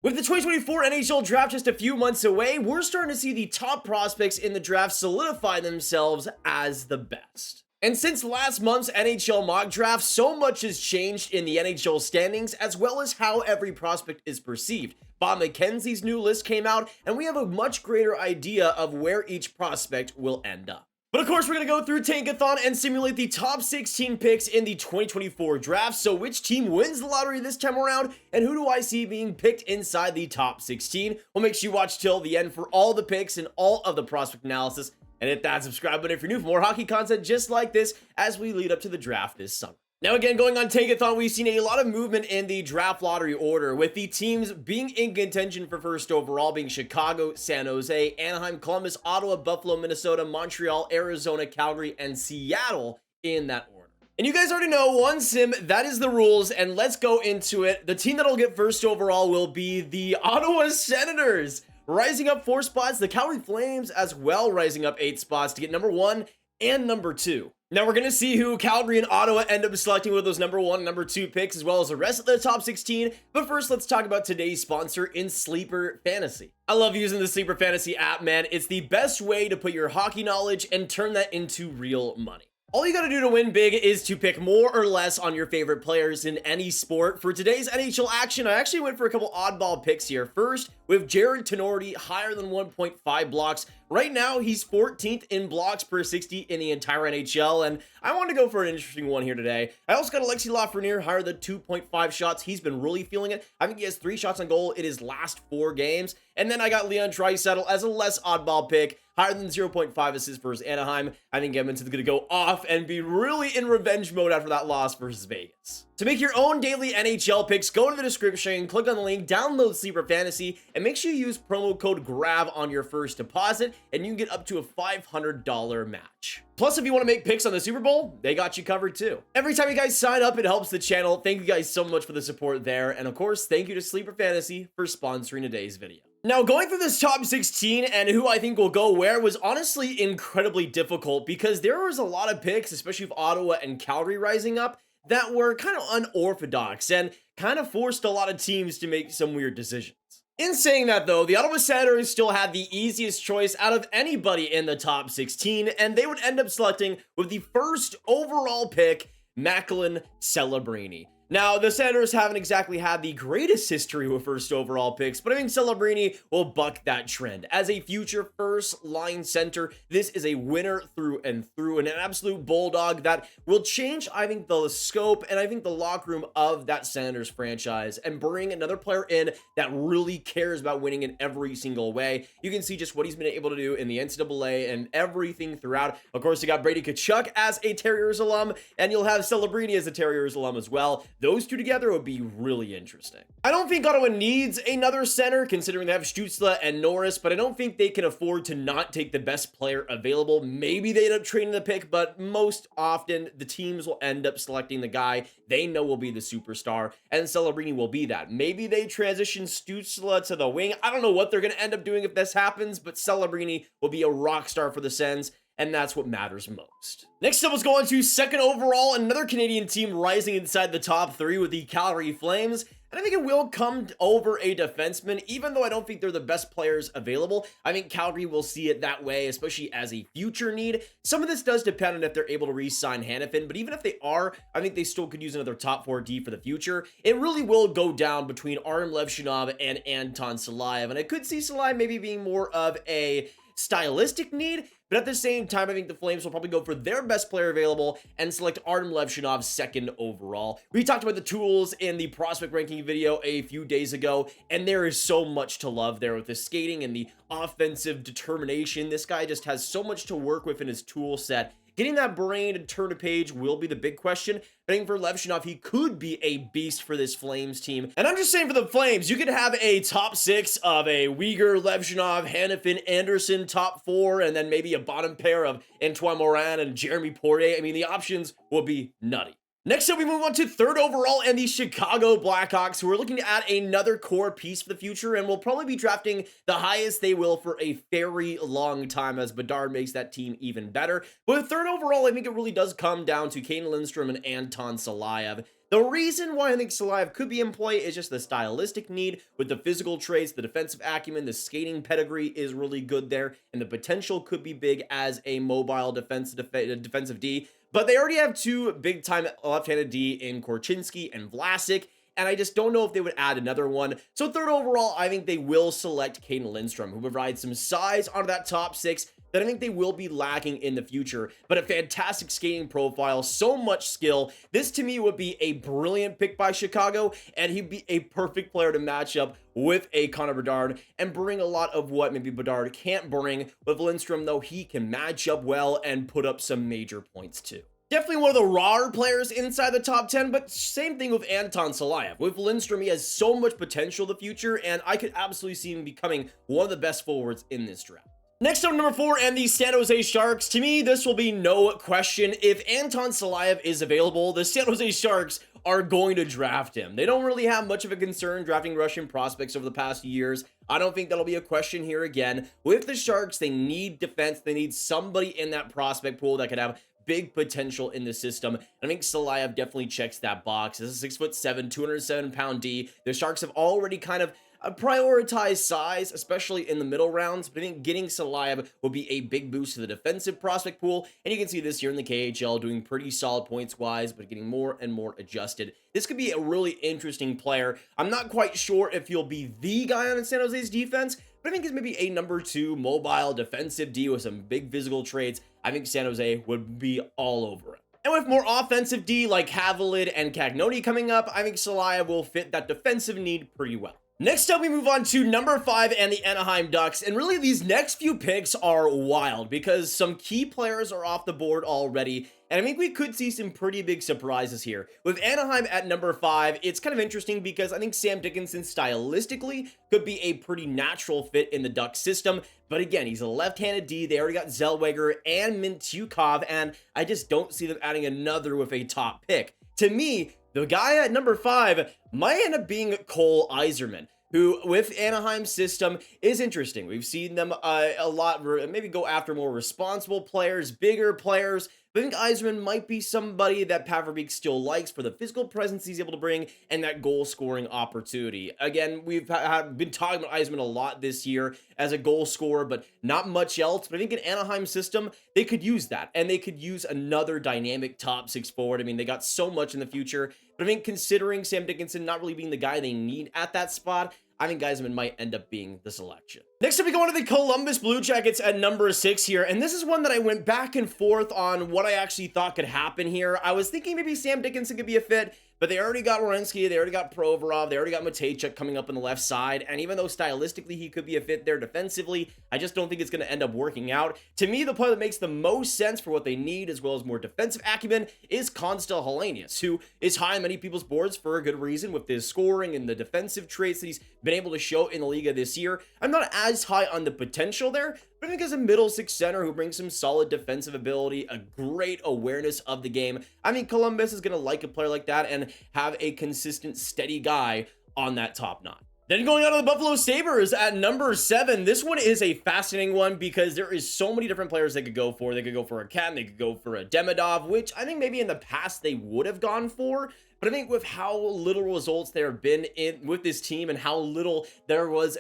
With the 2024 NHL Draft just a few months away, we're starting to see the top prospects in the draft solidify themselves as the best. And since last month's NHL mock draft, so much has changed in the NHL standings as well as how every prospect is perceived. Bob McKenzie's new list came out, and we have a much greater idea of where each prospect will end up. But of course, we're going to go through Tankathon and simulate the top 16 picks in the 2024 draft. So which team wins the lottery this time around, and who do I see being picked inside the top 16? We'll make sure you watch till the end for all the picks and all of the prospect analysis. And hit that subscribe button if you're new for more hockey content just like this as we lead up to the draft this summer. Now again, going on Tankathon, we've seen a lot of movement in the draft lottery order, with the teams being in contention for first overall being Chicago, San Jose, Anaheim, Columbus, Ottawa, Buffalo, Minnesota, Montreal, Arizona, Calgary, and Seattle in that order. And you guys already know, one sim, that is the rules, and let's go into it. The team that'll get first overall will be the Ottawa Senators, rising up 4 spots, the Calgary Flames as well rising up 8 spots to get number 1 and number 2. Now we're going to see who Calgary and Ottawa end up selecting with those number 1 and number 2 picks, as well as the rest of the top 16. But first, let's talk about today's sponsor in Sleeper Fantasy. I love using the Sleeper Fantasy app, man. It's the best way to put your hockey knowledge and turn that into real money. All you got to do to win big is to pick more or less on your favorite players in any sport. For today's NHL action, I actually went for a couple oddball picks here. First, with Jared Tenorti, higher than 1.5 blocks. Right now, he's 14th in blocks per 60 in the entire NHL, and I wanted to go for an interesting one here today. I also got Alexi Lafreniere, higher than 2.5 shots. He's been really feeling it. I think he has 3 shots on goal in his last 4 games. And then I got Leon Draisaitl as a less oddball pick, higher than 0.5 assists versus Anaheim. I think Edmonton's going to go off and be really in revenge mode after that loss versus Vegas. To make your own daily NHL picks, go to the description, click on the link, download Sleeper Fantasy, and make sure you use promo code GRAV on your first deposit, and you can get up to a $500 match. Plus, if you want to make picks on the Super Bowl, they got you covered too. Every time you guys sign up, it helps the channel. Thank you guys so much for the support there. And of course, thank you to Sleeper Fantasy for sponsoring today's video. Now, going through this top 16 and who I think will go where was honestly incredibly difficult, because there was a lot of picks, especially with Ottawa and Calgary rising up, that were kind of unorthodox and kind of forced a lot of teams to make some weird decisions. In saying that though, the Ottawa Senators still had the easiest choice out of anybody in the top 16, and they would end up selecting with the first overall pick, Macklin Celebrini. Now, the Senators haven't exactly had the greatest history with first overall picks, but I think Celebrini will buck that trend. As a future first-line center, this is a winner through and through, and an absolute bulldog that will change, I think, the scope and I think the locker room of that Senators franchise and bring another player in that really cares about winning in every single way. You can see just what he's been able to do in the NCAA and everything throughout. Of course, you got Brady Tkachuk as a Terriers alum, and you'll have Celebrini as a Terriers alum as well. Those two together would be really interesting. I don't think Ottawa needs another center, considering they have Stützle and Norris, but I don't think they can afford to not take the best player available. Maybe they end up trading the pick, but most often the teams will end up selecting the guy they know will be the superstar, and Celebrini will be that. Maybe they transition Stützle to the wing. I don't know what they're going to end up doing if this happens, but Celebrini will be a rock star for the Sens, and that's what matters most. Next up, let's go on to second overall, another Canadian team rising inside the top 3 with the Calgary Flames. And I think it will come over a defenseman, even though I don't think they're the best players available. I think Calgary will see it that way, especially as a future need. Some of this does depend on if they're able to re-sign Hanifin, but even if they are, I think they still could use another top 4D for the future. It really will go down between Aron Levshunov and Anton Silayev, and I could see Silayev maybe being more of a stylistic need, but at the same time, I think the Flames will probably go for their best player available and select Artyom Levshunov second overall. We talked about the tools in the prospect ranking video a few days ago, and there is so much to love there with the skating and the offensive determination. This guy just has so much to work with in his tool set. Getting that brain to turn a page will be the big question. I think for Levshunov, he could be a beast for this Flames team. And I'm just saying for the Flames, you could have a top 6 of a Weegar, Levshunov, Hanifin, Anderson, top 4, and then maybe a bottom pair of Antoine Morin and Jeremy Poirier. I mean, the options will be nutty. Next up, we move on to third overall and the Chicago Blackhawks, who are looking to add another core piece for the future and will probably be drafting the highest they will for a very long time as Bedard makes that team even better. But with third overall, I think it really does come down to Kane Lindstrom and Anton Silayev. The reason why I think Silayev could be in play is just the stylistic need with the physical traits, the defensive acumen, the skating pedigree is really good there, and the potential could be big as a mobile defensive D. But they already have two big-time left-handed D in Korchinski and Vlasic, and I just don't know if they would add another one. So third overall, I think they will select Kane Lindstrom, who provides some size onto that top six that I think they will be lacking in the future, but a fantastic skating profile, so much skill. This to me would be a brilliant pick by Chicago, and he'd be a perfect player to match up with a Connor Bedard and bring a lot of what maybe Bedard can't bring. With Lindstrom, though, he can match up well and put up some major points too. Definitely one of the rawer players inside the top 10, but same thing with Anton Silayev. With Lindstrom, he has so much potential in the future, and I could absolutely see him becoming one of the best forwards in this draft. Next up, number 4, and the San Jose Sharks. To me, this will be no question. If Anton Silayev is available, the San Jose Sharks are going to draft him. They don't really have much of a concern drafting Russian prospects over the past years. I don't think that'll be a question here again. With the Sharks, they need defense. They need somebody in that prospect pool that could have big potential in the system. I think Silayev definitely checks that box. As a 6'7", 207-pound D, the Sharks have already kind of prioritize size, especially in the middle rounds, but I think getting Silayev will be a big boost to the defensive prospect pool, and you can see this here in the KHL doing pretty solid points-wise, but getting more and more adjusted. This could be a really interesting player. I'm not quite sure if he'll be the guy on San Jose's defense, but I think he's maybe a number 2 mobile defensive D with some big physical traits. I think San Jose would be all over him. And with more offensive D like Havelid and Cagnoni coming up, I think Silayev will fit that defensive need pretty well. Next up, we move on to number 5 and the Anaheim Ducks, and really these next few picks are wild because some key players are off the board already, and I think we could see some pretty big surprises here. With Anaheim at number 5, it's kind of interesting because I think Sam Dickinson stylistically could be a pretty natural fit in the Ducks system, but again, he's a left-handed D. They already got Zellweger and Mintyukov, and I just don't see them adding another with a top pick. To me, the guy at number 5 might end up being Cole Eiserman, who with Anaheim's system is interesting. We've seen them a lot, maybe go after more responsible players, bigger players. But I think Eiserman might be somebody that Paverbeek still likes for the physical presence he's able to bring and that goal-scoring opportunity. Again, we've been talking about Eiserman a lot this year as a goal scorer, but not much else. But I think in Anaheim's system, they could use that, and they could use another dynamic top 6 forward. I mean, they got so much in the future, but I think considering Sam Dickinson not really being the guy they need at that spot, I think Eiserman might end up being the selection. Next up, we go on to the Columbus Blue Jackets at number 6 here, and this is one that I went back and forth on what I actually thought could happen here. I was thinking maybe Sam Dickinson could be a fit, but they already got Werenski, they already got Provorov, they already got Matejchuk coming up on the left side, and even though stylistically he could be a fit there defensively, I just don't think it's going to end up working out. To me, the player that makes the most sense for what they need, as well as more defensive acumen, is Konsta Helenius, who is high on many people's boards for a good reason with his scoring and the defensive traits that he's been able to show in the Liga this year. I'm not as high on the potential there, but I think as a middle 6 center who brings some solid defensive ability, a great awareness of the game, I mean, Columbus is going to like a player like that and have a consistent, steady guy on that top 9. Then going on to the Buffalo Sabres at number 7. This one is a fascinating one because there is so many different players they could go for. They could go for a Catton, they could go for a Demidov, which I think maybe in the past they would have gone for. But I think with how little results there have been with this team and how little there was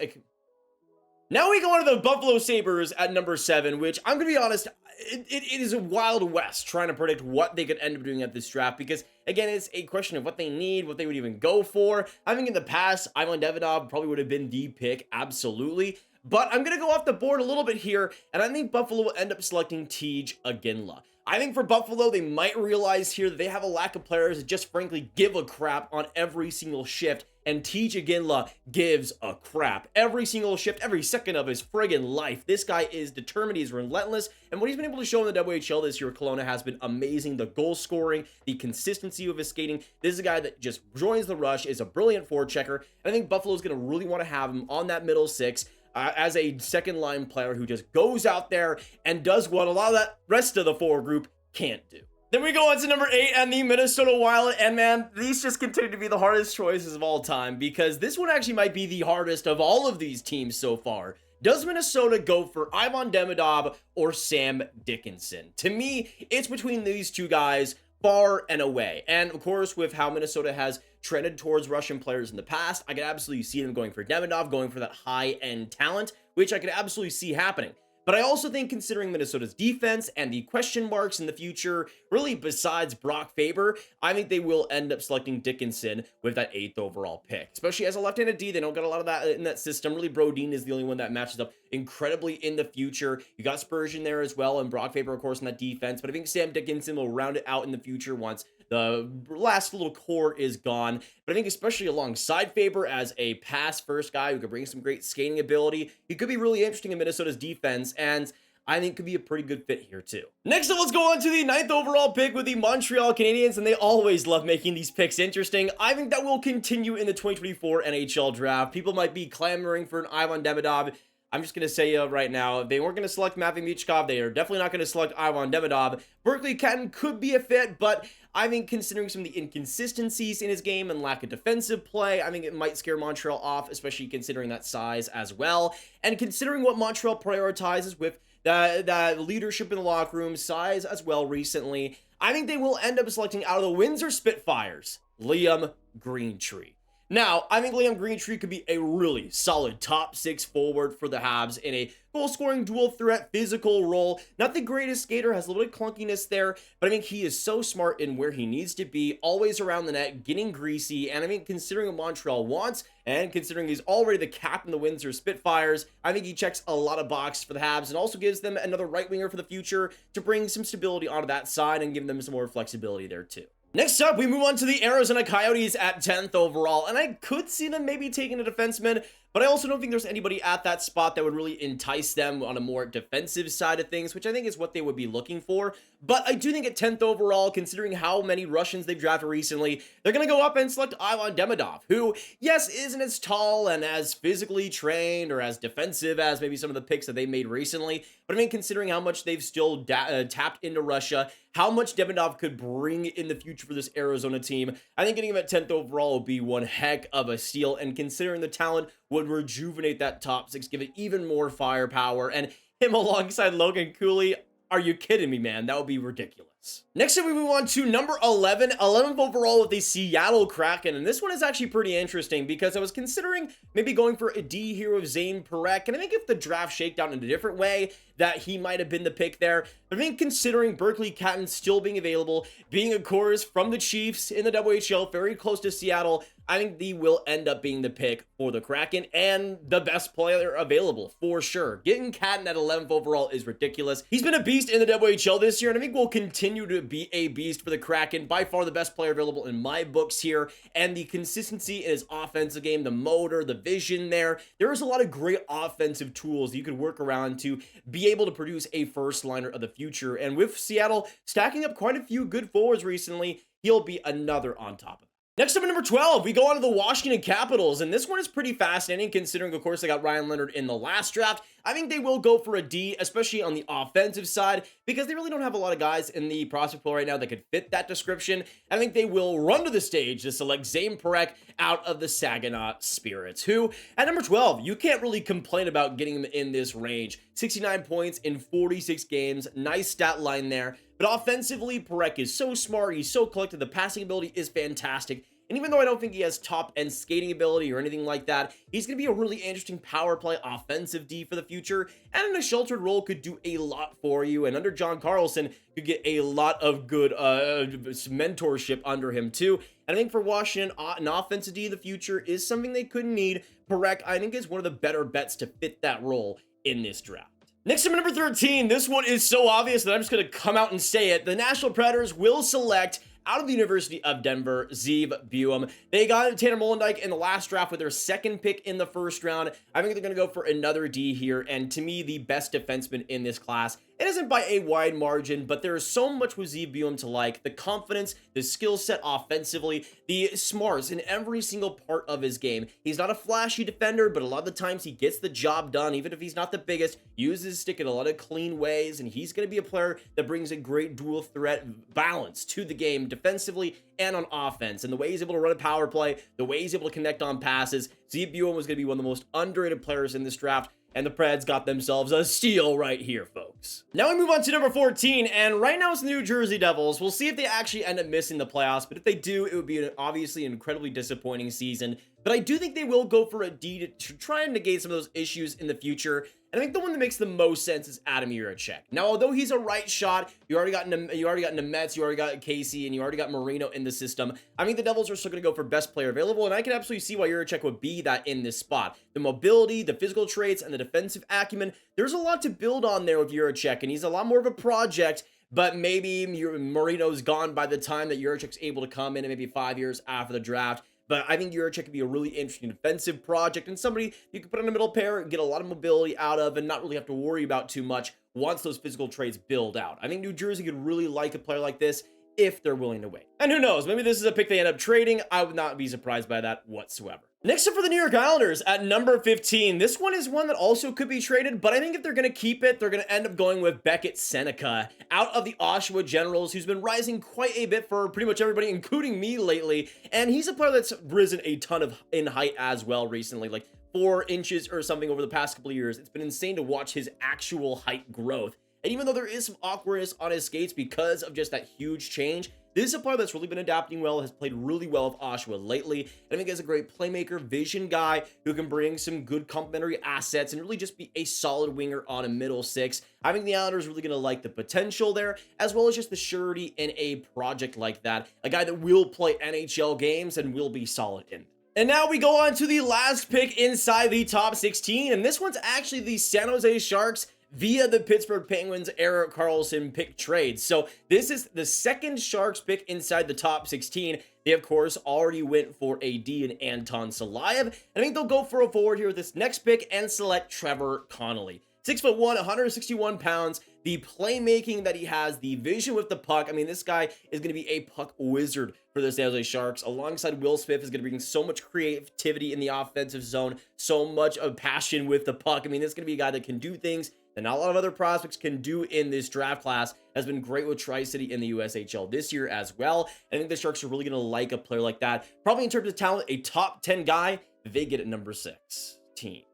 Now we go on to the Buffalo Sabres at number 7, which I'm going to be honest, it is a wild west trying to predict what they could end up doing at this draft because, again, it's a question of what they need, what they would even go for. I think in the past, Ivan Demidov probably would have been the pick, absolutely. But I'm going to go off the board a little bit here, and I think Buffalo will end up selecting Iginla. I think for Buffalo, they might realize here that they have a lack of players that just frankly give a crap on every single shift, and Iginla gives a crap. Every single shift, every second of his friggin' life. This guy is determined, he's relentless, and what he's been able to show in the WHL this year, Kelowna, has been amazing. The goal scoring, the consistency of his skating. This is a guy that just joins the rush, is a brilliant forechecker, and I think Buffalo's going to really want to have him on that middle 6. As a second line player who just goes out there and does what a lot of that rest of the forward group can't do. Then we go on to number 8 and the Minnesota Wild, and man, these just continue to be the hardest choices of all time because this one actually might be the hardest of all of these teams so far. Does Minnesota go for Ivan Demidov or Sam Dickinson? To me, it's between these two guys far and away. And of course, with how Minnesota has trended towards Russian players in the past, I could absolutely see them going for Demidov, going for that high-end talent, which I could absolutely see happening. But I also think considering Minnesota's defense and the question marks in the future, really besides Brock Faber, I think they will end up selecting Dickinson with that 8th overall pick. Especially as a left-handed D, they don't got a lot of that in that system. Really, Brodin is the only one that matches up incredibly in the future. You got Spurgeon there as well, and Brock Faber, of course, in that defense. But I think Sam Dickinson will round it out in the future once the last little core is gone. But I think especially alongside Faber as a pass-first guy who could bring some great skating ability, he could be really interesting in Minnesota's defense, and I think could be a pretty good fit here too. Next up, let's go on to the 9th overall pick with the Montreal Canadiens, and they always love making these picks interesting. I think that will continue in the 2024 NHL Draft. People might be clamoring for an Ivan Demidov. I'm just going to say right now, they weren't going to select Matvei Michkov. They are definitely not going to select Ivan Demidov. Berkly Catton could be a fit, but I think considering some of the inconsistencies in his game and lack of defensive play, I think it might scare Montreal off, especially considering that size as well. And considering what Montreal prioritizes with that leadership in the locker room, size as well recently, I think they will end up selecting out of the Windsor Spitfires, Liam Greentree. Now, I think Liam Greentree could be a really solid top 6 forward for the Habs in a goal-scoring dual threat physical role. Not the greatest skater, has a little bit of clunkiness there, but I think he is so smart in where he needs to be, always around the net, getting greasy, and I think considering what Montreal wants, and considering he's already the captain of the Windsor Spitfires, I think he checks a lot of boxes for the Habs and also gives them another right winger for the future to bring some stability onto that side and give them some more flexibility there too. Next up, we move on to the Arizona Coyotes at 10th overall, and I could see them maybe taking a defenseman, but I also don't think there's anybody at that spot that would really entice them on a more defensive side of things, which I think is what they would be looking for. But I do think at 10th overall, considering how many Russians they've drafted recently, they're going to go up and select Ivan Demidov, who, yes, isn't as tall and as physically trained or as defensive as maybe some of the picks that they made recently. But I mean, considering how much they've still tapped into Russia, how much Demidov could bring in the future for this Arizona team, I think getting him at 10th overall would be one heck of a steal. And considering the talent would rejuvenate that top 6, give it even more firepower, and him alongside Logan Cooley, are you kidding me, man? That would be ridiculous. Next up, we move on to number 11, 11th overall with the Seattle Kraken, and this one is actually pretty interesting because I was considering maybe going for a D here with Zane Parekh, and I think if the draft shakedown in a different way, that he might have been the pick there. But I think considering Berkly Catton still being available, being of course from the Chiefs in the WHL, very close to Seattle, I think he will end up being the pick for the Kraken and the best player available for sure. Getting Catton at 11th overall is ridiculous. He's been a beast in the WHL this year, and I think will continue to be a beast for the Kraken. By far the best player available in my books here, and the consistency in his offensive game, the motor, the vision there. There is a lot of great offensive tools you could work around to be able to produce a first liner of the future. And with Seattle stacking up quite a few good forwards recently, he'll be another on top of it. Next up at number 12, we go on to the Washington Capitals, and this one is pretty fascinating considering, of course, they got Ryan Leonard in the last draft. I think they will go for a D, especially on the offensive side, because they really don't have a lot of guys in the prospect pool right now that could fit that description. I think they will run to the stage to select Zane Parekh out of the Saginaw Spirits, who, at number 12, you can't really complain about getting him in this range. 69 points in 46 games, nice stat line there. But offensively, Parekh is so smart, he's so collected, the passing ability is fantastic. And even though I don't think he has top-end skating ability or anything like that, he's going to be a really interesting power play offensive D for the future, and in a sheltered role could do a lot for you, and under John Carlson could get a lot of good mentorship under him too. And I think for Washington, an offensive D in the future is something they could need. Parekh, I think, is one of the better bets to fit that role in this draft. Next up, number 13, this one is so obvious that I'm just going to come out and say it. The Nashville Predators will select, out of the University of Denver, Zeev Buum. They got Tanner Molendyk in the last draft with their second pick in the first round. I think they're going to go for another D here, and to me, the best defenseman in this class. It isn't by a wide margin, but there is so much with Zebulon to like. The confidence, the skill set offensively, the smarts in every single part of his game. He's not a flashy defender, but a lot of the times he gets the job done, even if he's not the biggest, uses his stick in a lot of clean ways, and he's going to be a player that brings a great dual threat balance to the game defensively and on offense. And the way he's able to run a power play, the way he's able to connect on passes, Zebulon was going to be one of the most underrated players in this draft. And the Preds got themselves a steal right here, folks. Now we move on to number 14, and right now it's the New Jersey Devils. We'll see if they actually end up missing the playoffs, but if they do, it would be obviously an incredibly disappointing season. But I do think they will go for a D to try and negate some of those issues in the future. And I think the one that makes the most sense is Adam Jiricek. Now, although he's a right shot, you already got Nemets, you already got Casey, and you already got Marino in the system. I think the Devils are still going to go for best player available, and I can absolutely see why Jiricek would be that in this spot. The mobility, the physical traits, and the defensive acumen, there's a lot to build on there with Jiricek, and he's a lot more of a project. But maybe Marino's gone by the time that Jiricek's able to come in, and maybe 5 years after the draft. But I think Jiricek could be a really interesting defensive project and somebody you could put on a middle pair, get a lot of mobility out of, and not really have to worry about too much once those physical traits build out. I think New Jersey could really like a player like this if they're willing to wait. And who knows, maybe this is a pick they end up trading. I would not be surprised by that whatsoever. Next up for the New York Islanders at number 15. This one is one that also could be traded, but I think if they're going to keep it, they're going to end up going with Beckett Seneca out of the Oshawa Generals, who's been rising quite a bit for pretty much everybody, including me lately. And he's a player that's risen a ton in height as well recently, like 4 inches or something over the past couple of years. It's been insane to watch his actual height growth. And even though there is some awkwardness on his skates because of just that huge change, this is a player that's really been adapting well, has played really well with Oshawa lately, and I think he's a great playmaker, vision guy who can bring some good complementary assets and really just be a solid winger on a middle six. I think the Islanders are really going to like the potential there, as well as just the surety in a project like that. A guy that will play NHL games and will be solid in them. And now we go on to the last pick inside the top 16, and this one's actually the San Jose Sharks via the Pittsburgh Penguins Erik Karlsson pick trade. So this is the second Sharks pick inside the top 16. They, of course, already went for a D in Anton Silayev. And I think they'll go for a forward here with this next pick and select Trevor Connolly. 6'1", 161 pounds, the playmaking that he has, the vision with the puck. I mean, this guy is going to be a puck wizard for the San Jose Sharks. Alongside Will Smith is going to bring so much creativity in the offensive zone, so much of passion with the puck. I mean, this is going to be a guy that can do things that not a lot of other prospects can do in this draft class. Has been great with Tri-City in the USHL this year as well. I think the Sharks are really going to like a player like that. Probably in terms of talent, a top 10 guy, they get at number 16.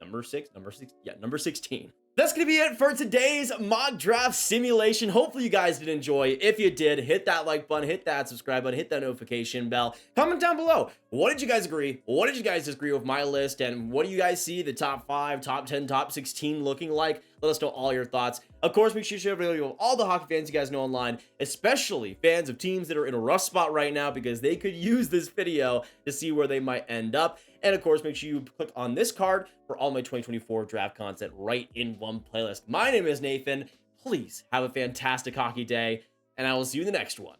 Number 16. That's going to be it for today's mock draft simulation. Hopefully you guys did enjoy. If you did, hit that like button, hit that subscribe button, hit that notification bell. Comment down below. What did you guys agree? What did you guys disagree with my list? And what do you guys see the top 5, top 10, top 16 looking like? Let us know all your thoughts. Of course, make sure you share a video with all the hockey fans you guys know online, especially fans of teams that are in a rough spot right now, because they could use this video to see where they might end up. And of course, make sure you click on this card for all my 2024 draft content right in one playlist. My name is Nathan. Please have a fantastic hockey day, and I will see you in the next one.